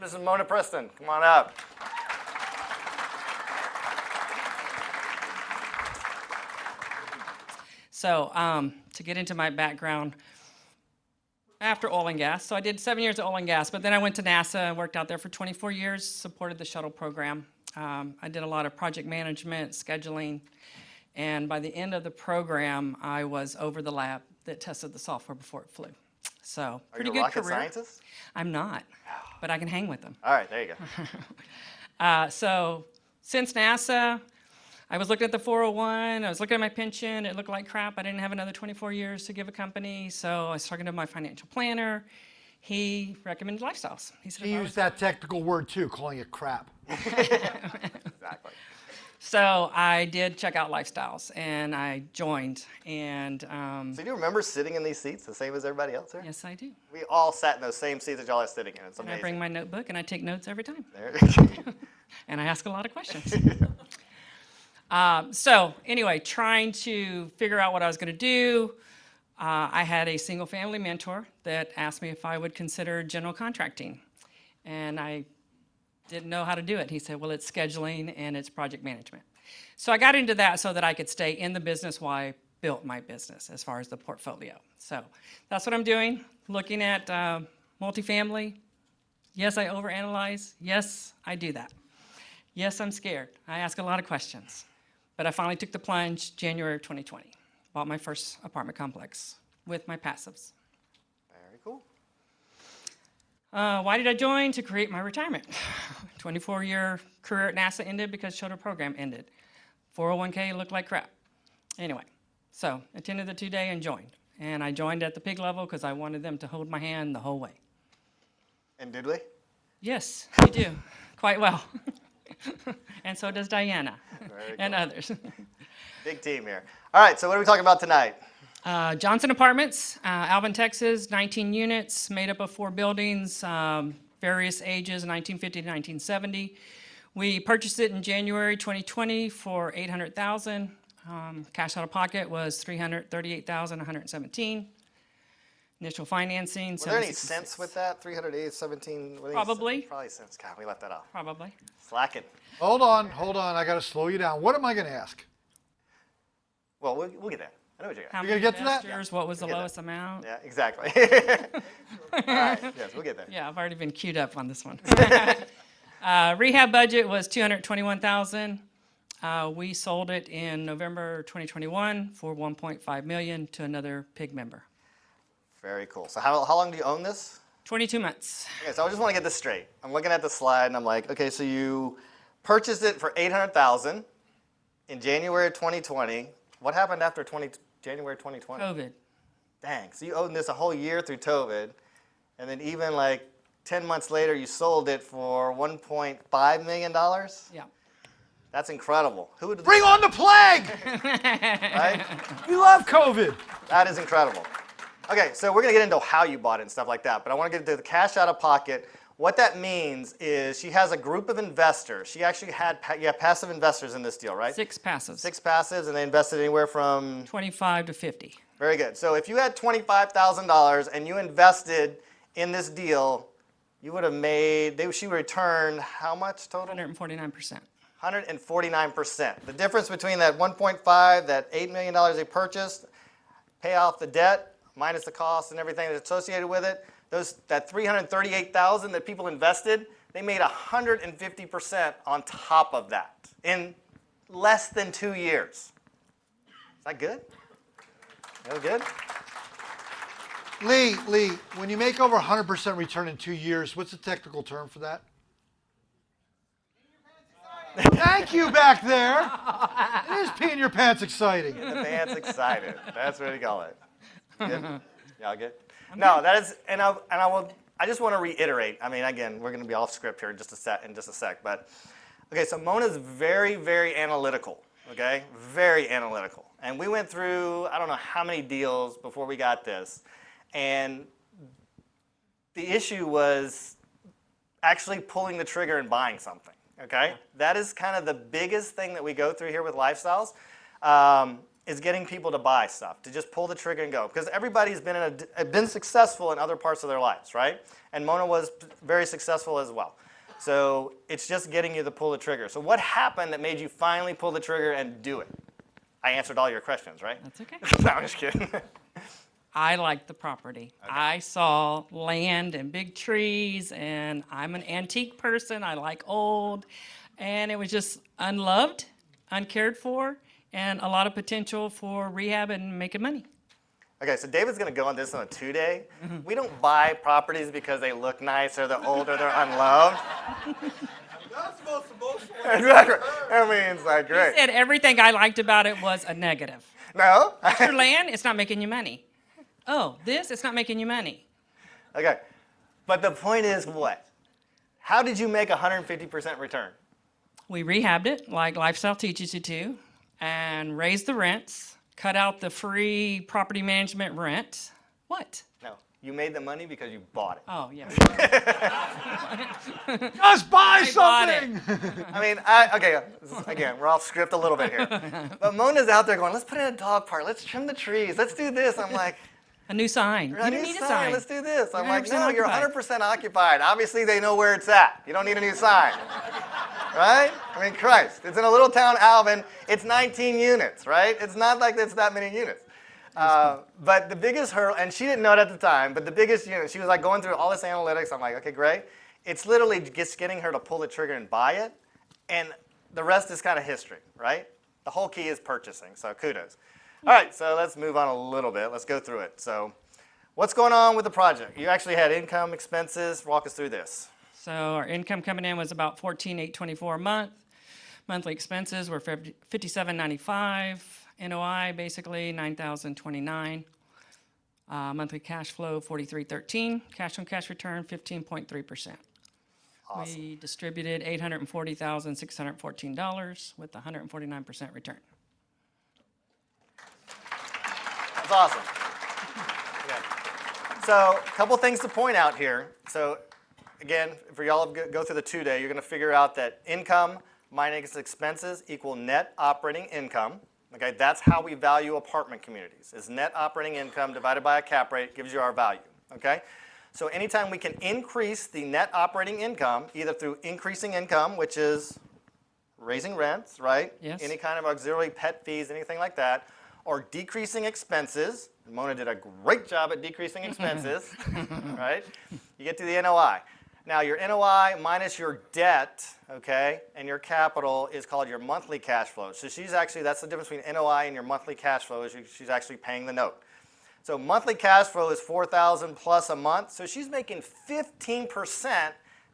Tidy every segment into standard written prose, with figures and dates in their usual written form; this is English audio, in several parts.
Mrs. Mona Preston, come on up. So to get into my background, after oil and gas, so I did 7 years of oil and gas, but then I went to NASA and worked out there for 24 years, supported the shuttle program. I did a lot of project management, scheduling, and by the end of the program, I was over the lab that tested the software before it flew. So pretty good career. Are you a rocket scientist? I'm not, but I can hang with them. All right, there you go. So since NASA, I was looking at the 401, I was looking at my pension, it looked like crap. I didn't have another 24 years to give a company, so I was talking to my financial planner. He recommended Lifestyles. He said, He used that technical word too, calling it crap. Exactly. So I did check out Lifestyles, and I joined. And So do you remember sitting in these seats the same as everybody else here? yes, I do. We all sat in those same seats that y'all are sitting in. It's And amazing. I bring my notebook, and I take notes every time. There. And I ask a lot of questions. So anyway, trying to figure out what I was going to do, I had a single family mentor that asked me if I would consider general contracting. And I didn't know how to do it. He said, well, it's scheduling and it's project management. So I got into that so that I could stay in the business while I built my business as far as the portfolio. So that's what I'm doing, looking at multifamily. Yes, I overanalyze. Yes, I do that. Yes, I'm scared. I ask a lot of questions. But I finally took the plunge January of 2020. Bought my first apartment complex with my passives. Very cool. Why did I join? To create my retirement. 24-year career at NASA ended because shuttle program ended. 401k looked like crap. Anyway, so attended the 2-day and joined. And I joined at the pig level because I wanted them to hold my hand the whole way. And did we? Yes, we do. Quite well. And so does Diana and others. Big team here. All right, so what are we talking about tonight? Johnson Apartments, Alvin, Texas, 19 units, made up of 4 buildings, various ages, 1950 to 1970. We purchased it in January 2020 for $800,000. Cash out of pocket was $338,117. Initial financing. Was there any cents with that? 317? Probably. Probably cents. God, we left that off. Probably. Slacking. Hold on. I got to slow you down. What am I going to ask? Well, we'll get there. I know what you're How going many gonna get to that? investors, what was the lowest amount? Yeah, exactly. All right, yes, we'll get there. Yeah, I've already been queued up on this one. Rehab budget was $221,000. We sold it in November 2021 for $1.5 million to another PIG member. Very cool. So how long do you own this? 22 months. Okay, so I just want to get this straight. I'm looking at the slide and I'm like, okay, so you purchased it for $800,000 in January of 2020. What happened after January 2020? COVID. Dang, so you owned this a whole year through COVID, and then even like 10 months later, you sold it for $1.5 million? Yeah. That's incredible. Who would Bring on the plague! right? We love COVID. That is incredible. Okay, so we're going to get into how you bought it and stuff like that, but I want to get into the cash out of pocket. What that means is she has a group of investors. She actually had passive investors in this deal, right? 6 passives. 6 passives, and they invested anywhere from 25 to 50. Very good. So if you had $25,000 and you invested in this deal, you would have made, she would return how much total? 149%. 149%. The difference between that 1.5, that $8 million they purchased, pay off the debt, minus the cost and everything that's associated with it, that $338,000 that people invested, they made 150% on top of that in less than 2 years. Is that good? That good? Lee, when you make over 100% return in 2 years, what's the technical term for that? Thank you back there. It is peeing your pants exciting. Get the pants excited. That's what we call it. Good? Y'all good? No, that is, I just want to reiterate. I mean, again, we're going to be off script here in just a sec. But okay, so Mona's very, very analytical. Okay, very analytical. And we went through I don't know how many deals before we got this, and the issue was actually pulling the trigger and buying something. Okay, that is kind of the biggest thing that we go through here with Lifestyles. is getting people to buy stuff, to just pull the trigger and go. Because everybody's been successful in other parts of their lives, right? And Mona was very successful as well. So it's just getting you to pull the trigger. So what happened that made you finally pull the trigger and do it? I answered all your questions, right? That's okay. No, I'm just kidding. I liked the property. Okay. I saw land and big trees, and I'm an antique person. I like old, and it was just unloved, uncared for, and a lot of potential for rehab and making money. Okay, so David's going to go on this on a 2-day. We don't buy properties because they look nice or they're old or they're unloved. That's the most emotional. Exactly. I mean, it's like, He great. said everything I liked about it was a negative. No? Your land, it's not making you money. Oh, this, it's not making you money. Okay, but the point is what? How did you make 150% return? We rehabbed it like lifestyle teaches you to, and raised the rents, cut out the free property management rent. What? No, you made the money because you bought it. Oh, yeah. Just buy I bought it. something. I mean, okay, again, we're off script a little bit here. But Mona's out there going, let's put in a dog park, let's trim the trees, let's do this. I'm like, A new sign. You a don't new need a sign. let's do this. I'm You're like, 100% no, you're occupied. 100% occupied. Obviously, they know where it's at. You don't need a new sign. Right? I mean, Christ. It's in a little town, Alvin. It's 19 units, right? It's not like it's that many units. But the biggest hurdle, and she didn't know it at the time, but the biggest unit, she was like going through all this analytics. I'm like, okay, great. It's literally just getting her to pull the trigger and buy it. And the rest is kind of history, right? The whole key is purchasing, so kudos. All right, so let's move on a little bit. Let's go through it. So what's going on with the project? You actually had income, expenses. Walk us through this. So our income coming in was about $14,824 a month. Monthly expenses were $57.95. NOI basically $9,029. Monthly cash flow $43.13. Cash on cash return 15.3%. Awesome. We distributed $840,614 with 149% return. That's awesome. Okay. So a couple things to point out here. So again, for y'all to go through the 2-day, you're going to figure out that income minus expenses equal net operating income. Okay, that's how we value apartment communities, is net operating income divided by a cap rate gives you our value. Okay, so anytime we can increase the net operating income, either through increasing income, which is raising rents, right? Yes. Any kind of auxiliary pet fees, anything like that, or decreasing expenses. Mona did a great job at decreasing expenses, right? You get to the NOI. Now, your NOI minus your debt, okay, and your capital is called your monthly cash flow. So she's actually, that's the difference between NOI and your monthly cash flow, is she's actually paying the note. So monthly cash flow is $4,000 plus a month. So she's making 15%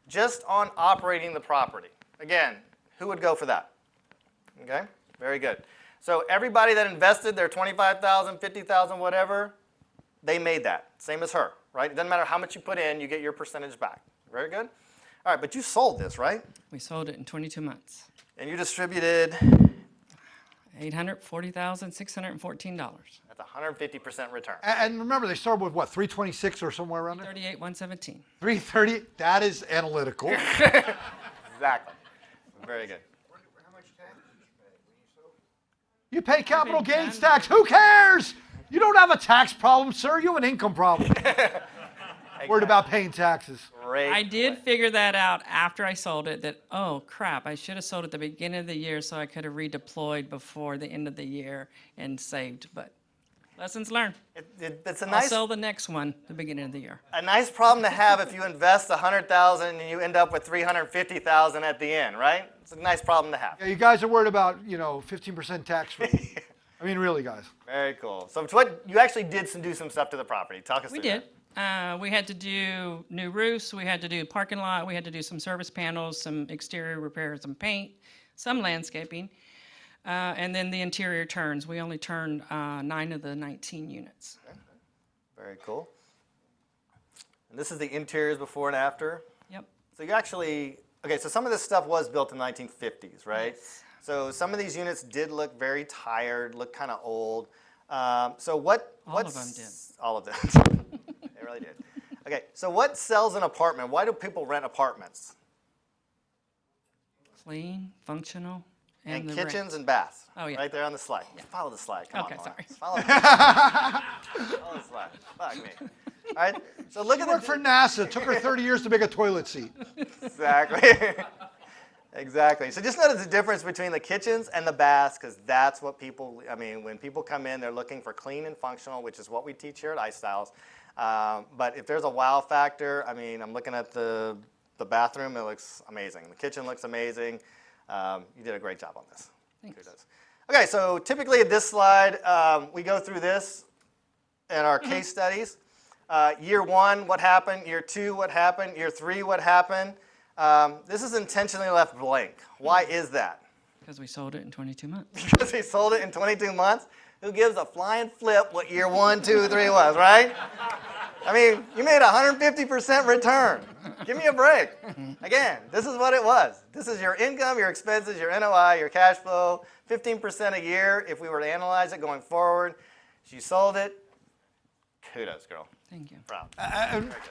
just on operating the property. Again, who would go for that? Okay, very good. So everybody that invested their $25,000, $50,000, whatever, they made that. Same as her, right? It doesn't matter how much you put in, you get your percentage back. Very good. All right, but you sold this, right? We sold it in 22 months. And you distributed, $840,614. that's 150% return. And remember, they started with what, 326 or somewhere around there? 38,117. 330. That is analytical. Exactly. Very good. How much tax did you pay when you sold it? You pay capital gains tax. Who cares? You don't have a tax problem, sir. You have an income problem. Worried about paying taxes. Great. I did figure that out after I sold it, that, oh crap, I should have sold at the beginning of the year so I could have redeployed before the end of the year and saved. But lessons learned. It's I'll sell the next one at the beginning of the year. a nice problem to have if you invest $100,000 and you end up with $350,000 at the end, right? It's a nice problem to have. Yeah, you guys are worried about, 15% tax rate. I mean, really, guys. Very cool. So it's what you actually did do some stuff to the property. Talk us We through did. that. We had to do new roofs. We had to do parking lot. We had to do some service panels, some exterior repairs, some paint, some landscaping. And then the interior turns. We only turned 9 of the 19 units. Very cool. And this is the interiors before and after. Yep. So you actually, okay, so some of this stuff was built in the 1950s, right? Yes. So some of these units did look very tired, look kind of old. So what? All of them did. All of them. They really did. Okay, so what sells an apartment? Why do people rent apartments? Clean, functional, And the kitchens and baths. Oh, yeah. Right there on the slide. Follow the slide. Come Okay, on, sorry. Follow the slide. Fuck me. All right. So look She at worked for NASA. It took her 30 years to make a toilet seat. Exactly. Exactly. So just notice the difference between the kitchens and the baths, because that's what people, I mean, when people come in, they're looking for clean and functional, which is what we teach here at iStyles. But if there's a wow factor, I mean, I'm looking at the bathroom, it looks amazing. The kitchen looks amazing. You did a great job on this. Thanks. Kudos. Okay, so typically at this slide, we go through this in our case studies. Year 1, what happened? Year 2, what happened? Year 3, what happened? This is intentionally left blank. Why is that? Because we sold it in 22 months. Because he sold it in 22 months? Who gives a flying flip what year 1, 2, 3 was, right? I mean, you made 150% return. Give me a break. Again, this is what it was. This is your income, your expenses, your NOI, your cash flow, 15% a year if we were to analyze it going forward. She sold it. Kudos, girl. Thank you. Proud. And, Very good.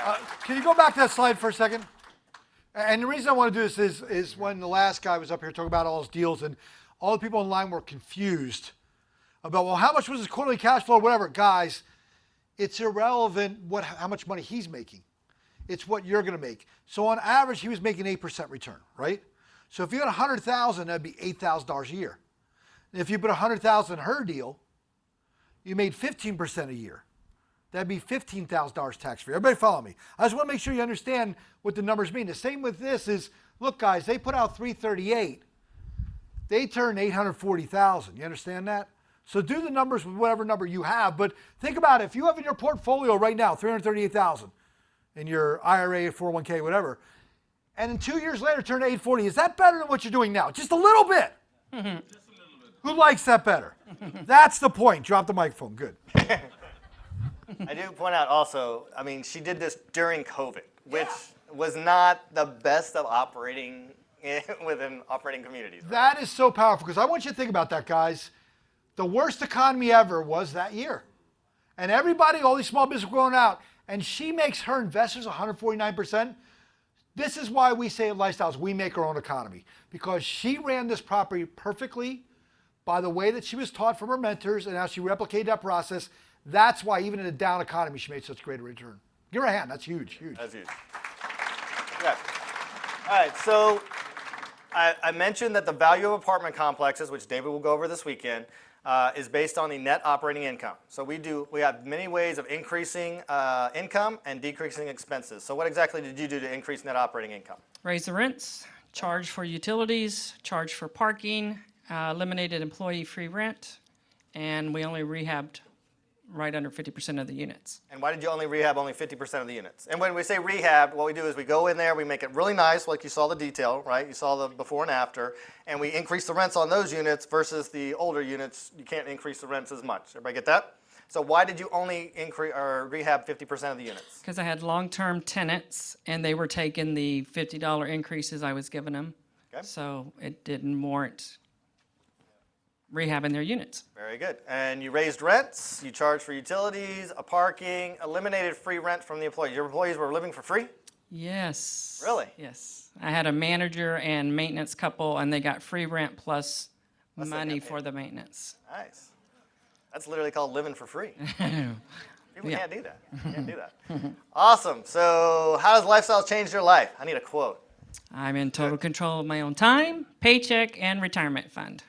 Awesome. can you go back to that slide for a second? And the reason I want to do this is when the last guy was up here talking about all his deals, and all the people online were confused about, well, how much was his quarterly cash flow, whatever. Guys, it's irrelevant how much money he's making. It's what you're going to make. So on average, he was making 8% return, right? So if you had $100,000, that'd be $8,000 a year. And if you put $100,000 in her deal, you made 15% a year. That'd be $15,000 tax-free. Everybody follow me. I just want to make sure you understand what the numbers mean. The same with this is, look, guys, they put out 338. They turned 840,000. You understand that? So do the numbers with whatever number you have. But think about it. If you have in your portfolio right now 338,000 in your IRA, 401k, whatever, and then 2 years later turn 840, is that better than what you're doing now? Just a little bit. Just a little bit. Who likes that better? That's the point. Drop the microphone. Good. I do point out also, I mean, she did this during COVID, which was not the best of operating within operating communities. Right? That is so powerful, because I want you to think about that, guys. The worst economy ever was that year. And everybody, all these small businesses were going out, and she makes her investors 149%. This is why we say at Lifestyles, we make our own economy, because she ran this property perfectly by the way that she was taught from her mentors and how she replicated that process. That's why even in a down economy, she made such great a return. Give her a hand. That's huge, huge. That's huge. Yeah. All right, so I mentioned that the value of apartment complexes, which David will go over this weekend, is based on the net operating income. So we have many ways of increasing income and decreasing expenses. So what exactly did you do to increase net operating income? Raise the rents, charge for utilities, charge for parking, eliminated employee free rent, and we only rehabbed right under 50% of the units. And why did you only rehab only 50% of the units? And when we say rehab, what we do is we go in there, we make it really nice, like you saw the detail, right? You saw the before and after, and we increase the rents on those units versus the older units. You can't increase the rents as much. Everybody get that? So why did you only increase or rehab 50% of the units? Because I had long-term tenants, and they were taking the $50 increases I was giving them. Okay. So it didn't warrant rehabbing their units. Very good. And you raised rents, you charged for utilities, a parking, eliminated free rent from the employees. Your employees were living for free? Yes. Really? Yes. I had a manager and maintenance couple, and they got free rent plus Plus they money got for paid. the maintenance. Nice. That's literally called living for free. People Yeah. can't do that. Can't do that. Awesome. So how does lifestyle change your life? I need a quote. I'm in total control of my own time, paycheck, and retirement fund.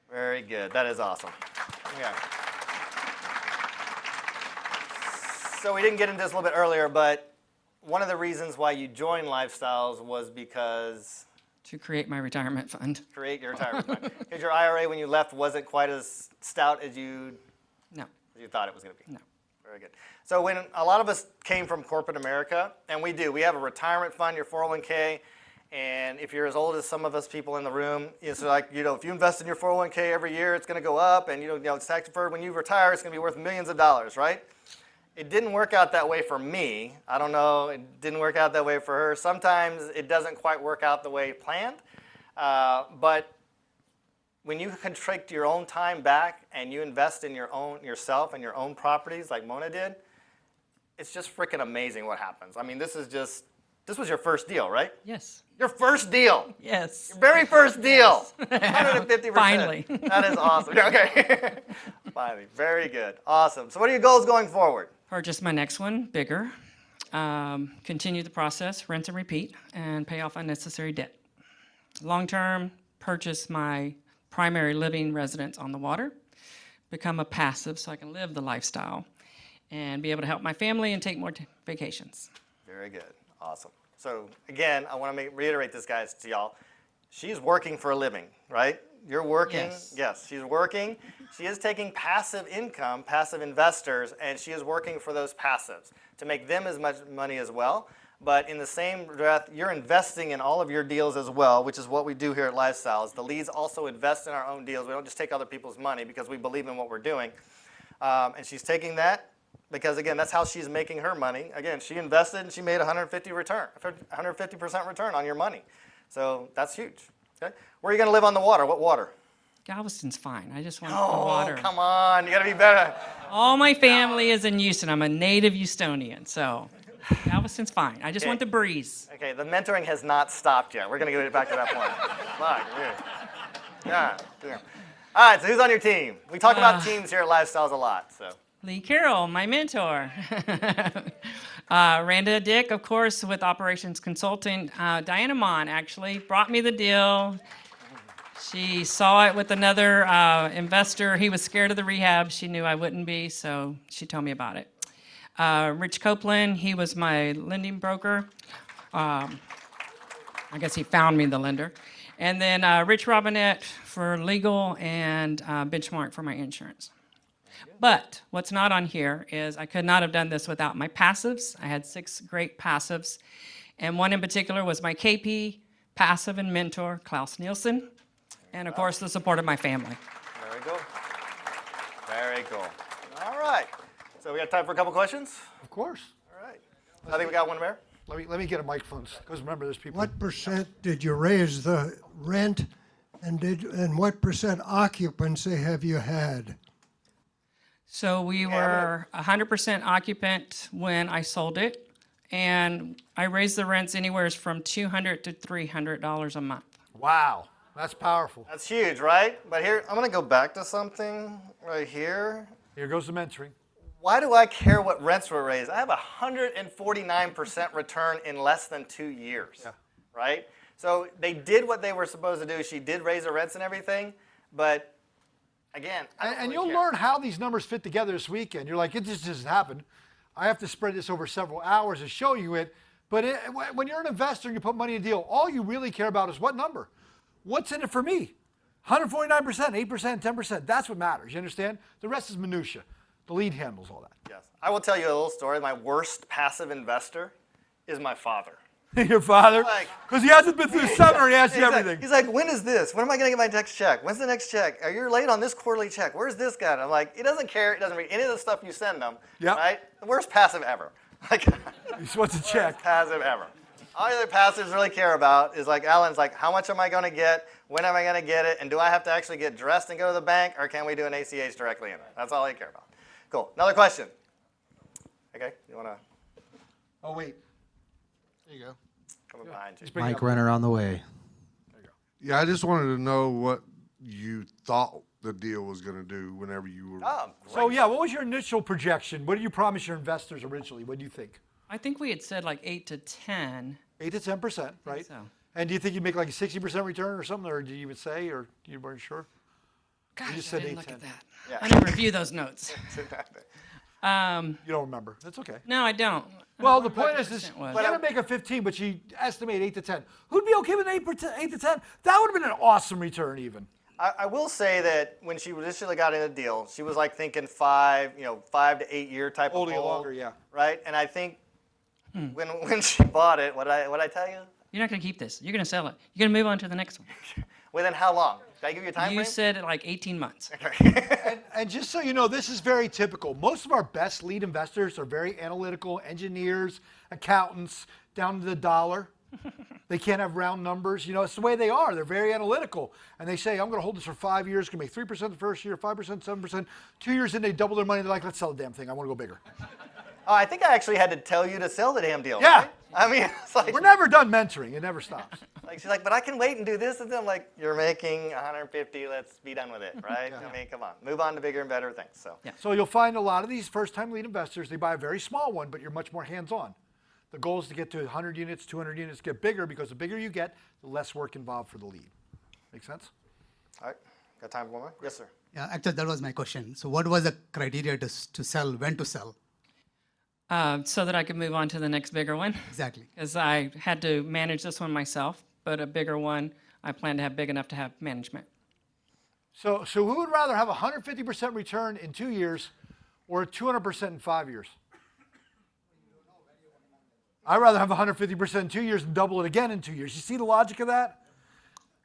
Very good. That is awesome. Yeah. So we didn't get into this a little bit earlier, but one of the reasons why you joined Lifestyles was because To create my retirement fund. create your retirement fund. Because your IRA when you left wasn't quite as stout as you No, thought it was going to be. no. Very good. So when a lot of us came from corporate America, and we do, we have a retirement fund, your 401k, and if you're as old as some of us people in the room, it's like, if you invest in your 401k every year, it's going to go up, and it's tax deferred. When you retire, it's going to be worth millions of dollars, right? It didn't work out that way for me. I don't know. It didn't work out that way for her. Sometimes it doesn't quite work out the way planned, but when you contract your own time back and you invest in yourself and your own properties like Mona did, it's just freaking amazing what happens. I mean, this is just This was your first deal, right? Yes. Your first deal. Yes. Your very first deal. 150%. Finally. That is awesome. Yeah, okay. Finally. Very good. Awesome. So what are your goals going forward? Purchase my next one, bigger. Continue the process, rinse and repeat, and pay off unnecessary debt. Long term, purchase my primary living residence on the water, become a passive so I can live the lifestyle, and be able to help my family and take more vacations. Very good. Awesome. So again, I want to reiterate this, guys, to y'all. She's working for a living, right? You're working. Yes, she's working. She is taking passive income, passive investors, and she is working for those passives to make them as much money as well. But in the same breath, you're investing in all of your deals as well, which is what we do here at Lifestyles. The leads also invest in our own deals. We don't just take other people's money because we believe in what we're doing. And she's taking that because, again, that's how she's making her money. Again, she invested and she made 150% return on your money. So that's huge. Okay? Where are you going to live on the water? What water? Galveston's fine. I just want the Oh, water. come on. You got to be better. All my family is in Houston. I'm a native Houstonian, so Galveston's fine. I just want the breeze. Okay, the mentoring has not stopped yet. We're going to get back to that point. Fuck, yeah. All right, so who's on your team? We talk about teams here at Lifestyles a lot. So Lee Carroll, my mentor. Randa Dick, of course, with Operations Consulting. Diana Mon actually brought me the deal. She saw it with another investor. He was scared of the rehab. She knew I wouldn't be, so she told me about it. Rich Copeland, he was my lending broker. I guess he found me the lender. And then Rich Robinette for legal and Benchmark for my insurance. But what's not on here is I could not have done this without my passives. I had 6 great passives. And one in particular was my KP passive and mentor, Klaus Nielsen. And of course, the support of my family. very cool. Very cool. All right. So we got time for a couple questions? Of course. All right. I think we got one there. Let me get a microphone because remember, there's people. What percent did you raise the rent, and what percent occupancy have you had? So we were 100% occupant when I sold it, and I raised the rents anywhere from $200 to $300 a month. Wow, that's powerful. That's huge, right? But here, I'm going to go back to something right here. Here goes the mentoring. Why do I care what rents were raised? I have 149% return in less than 2 years, right? So they did what they were supposed to do. She did raise the rents and everything, but again, I don't And really you'll care. learn how these numbers fit together this weekend. You're like, it just doesn't happen. I have to spread this over several hours to show you it. But when you're an investor and you put money in a deal, all you really care about is what number? What's in it for me? 149%, 8%, 10%. That's what matters. You understand? The rest is minutia. The lead handles all that. Yes. I will tell you a little story. My worst passive investor is my father. Your father? Like- Because he hasn't been through the summer, he asks you He's like- everything. He's like, when is this? When am I going to get my next check? When's the next check? Are you late on this quarterly check? Where's this guy? And I'm like, he doesn't care. He doesn't read any of the stuff you send him. Yep. Right? The worst passive ever. Like, He just wants to check. passive ever. All the other passives really care about is like Alan's like, how much am I going to get? When am I going to get it? And do I have to actually get dressed and go to the bank, or can we do an ACH directly in it? That's all they care about. Cool. Another question. Okay, you want to Oh, wait. There you go. come up behind you? Just bring it Mic up. runner on the way. Yeah, I just wanted to know what you thought the deal was going to do whenever you were. Oh, great. So, yeah, what was your initial projection? What did you promise your investors originally? What do you think? I think we had said like 8 to 10. 8 to 10%, right? so. And do you think you'd make like a 60% return or something, or did you even say, or you weren't sure? Gosh, just I said didn't 8, look at 10. that. Yeah. I didn't review those notes. You don't remember. That's okay. No, I don't. Well, the I don't know point what is, percent was. you gotta make a 15, but you estimate 8 to 10. Who'd be okay with 8 to 10? That would have been an awesome return, even. I will say that when she initially got in a deal, she was like thinking 5 to 8 year type Holding it of hold, longer, yeah. right? And I think when she bought it, what I tell you? You're not going to keep this. You're going to sell it. You're going to move on to the next one. Within how long? Did I give you a time You frame? said like 18 months. And just so you know, this is very typical. Most of our best lead investors are very analytical, engineers, accountants, down to the dollar. They can't have round numbers. You know, it's the way they are. They're very analytical. And they say, I'm going to hold this for 5 years. Going to make 3% the first year, 5%, 7%. 2 years in, they double their money. They're like, let's sell the damn thing. I want to go bigger. Oh, I think I actually had to tell you to sell the damn deal. Yeah. Right? I mean, it's like, We're never done mentoring. It never stops. like she's like, but I can wait and do this. And then I'm like, you're making 150. Let's be done with it, right? I mean, come on. Move on to bigger and better things. So. Yeah. So you'll find a lot of these first-time lead investors, they buy a very small one, but you're much more hands-on. The goal is to get to 100 units, 200 units, get bigger, because the bigger you get, the less work involved for the lead. Make sense? All right. Got time for one more? Yes, sir. Yeah, actually, that was my question. So what was the criteria to sell, when to sell? So that I could move on to the next bigger one. Exactly. Because I had to manage this one myself, but a bigger one I plan to have big enough to have management. So who would rather have a 150% return in 2 years or a 200% in 5 years? I'd rather have 150% in 2 years and double it again in 2 years. You see the logic of that?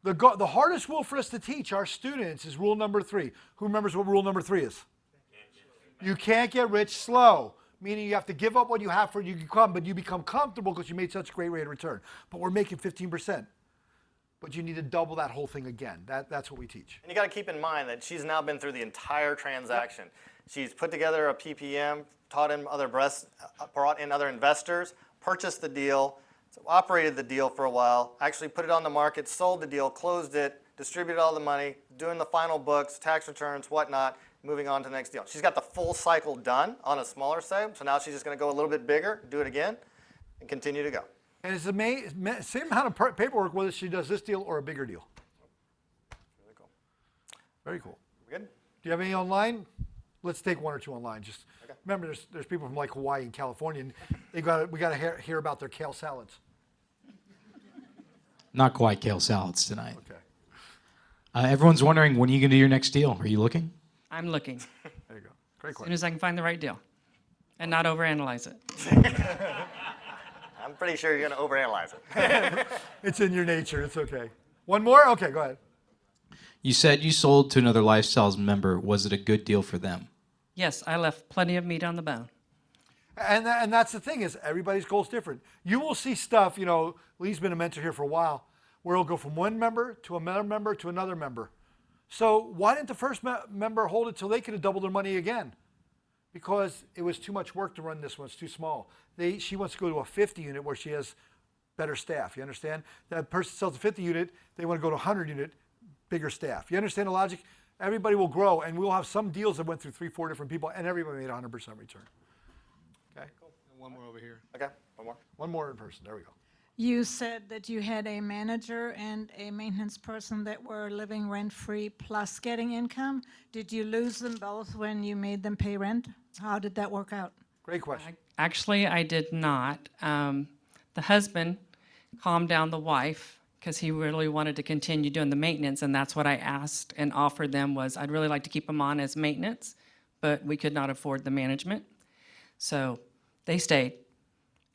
The hardest rule for us to teach our students is rule number 3. Who remembers what rule number 3 is? You can't get rich slow, meaning you have to give up what you have for you can come, but you become comfortable because you made such a great rate of return. But we're making 15%. But you need to double that whole thing again. That's what we teach. And you got to keep in mind that she's now been through the entire transaction. Yep. She's put together a PPM, brought in other investors, purchased the deal, so operated the deal for a while, actually put it on the market, sold the deal, closed it, distributed all the money, doing the final books, tax returns, whatnot, moving on to the next deal. She's got the full cycle done on a smaller side, so now she's just going to go a little bit bigger, do it again, and continue to go. And it's the same amount of paperwork whether she does this deal or a bigger deal. Really cool. Very cool. We good? Do you have any online? Let's take one or two online. Just Okay. remember, there's people from like Hawaii and California, and we got to hear about their kale salads. Not quite kale salads tonight. Okay. Everyone's wondering, when are you going to do your next deal? Are you looking? I'm looking There you go. Great as soon question. as I can find the right deal and not overanalyze it. I'm pretty sure you're going to overanalyze it. It's in your nature. It's okay. One more? Okay, go ahead. You said you sold to another Lifestyles member. Was it a good deal for them? Yes, I left plenty of meat on the bone. And that's the thing is everybody's goal is different. You will see stuff, Lee's been a mentor here for a while, where it'll go from one member to another member to another member. So why didn't the first member hold it till they could have doubled their money again? Because it was too much work to run this one. It's too small. She wants to go to a 50 unit where she has better staff. You understand? That person sells a 50 unit, they want to go to a 100 unit, bigger staff. You understand the logic? Everybody will grow, and we'll have some deals that went through 3-4 different people, and everybody made 100% return. Okay? One more over here. Okay, one more. One more in person. There we go. You said that you had a manager and a maintenance person that were living rent-free plus getting income. Did you lose them both when you made them pay rent? How did that work out? Great question. Actually, I did not. The husband calmed down the wife because he really wanted to continue doing the maintenance, and that's what I asked and offered them was I'd really like to keep them on as maintenance, but we could not afford the management. So they stayed.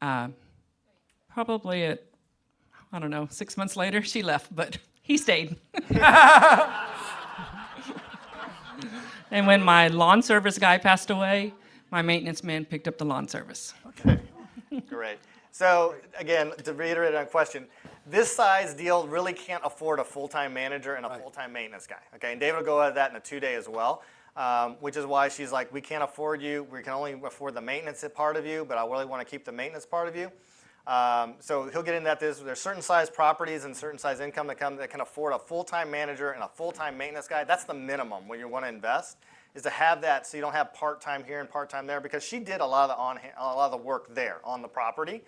Probably at, 6 months later, she left, but he stayed. And when my lawn service guy passed away, my maintenance man picked up the lawn service. Okay, great. So again, to reiterate on a question, this size deal really can't afford a full-time manager and a full-time maintenance guy. Okay, and David will go at that in a 2-day as well, which is why she's like, we can't afford you. We can only afford the maintenance part of you, but I really want to keep the maintenance part of you. So he'll get into that. There's certain size properties and certain size income that can afford a full-time manager and a full-time maintenance guy. That's the minimum when you want to invest, is to have that so you don't have part-time here and part-time there, because she did a lot of the work there on the property.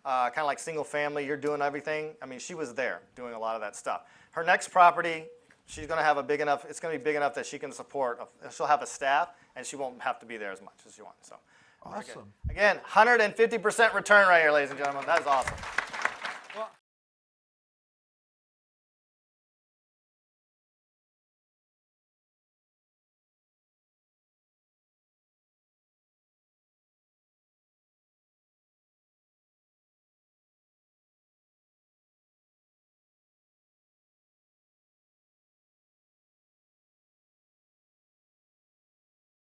Kind of like single family, you're doing everything. I mean, she was there doing a lot of that stuff. Her next property, she's going to have it's going to be big enough that she can support, she'll have a staff, and she won't have to be there as much as she wants. So, Awesome. again, 150% return right here, ladies and gentlemen. That is awesome.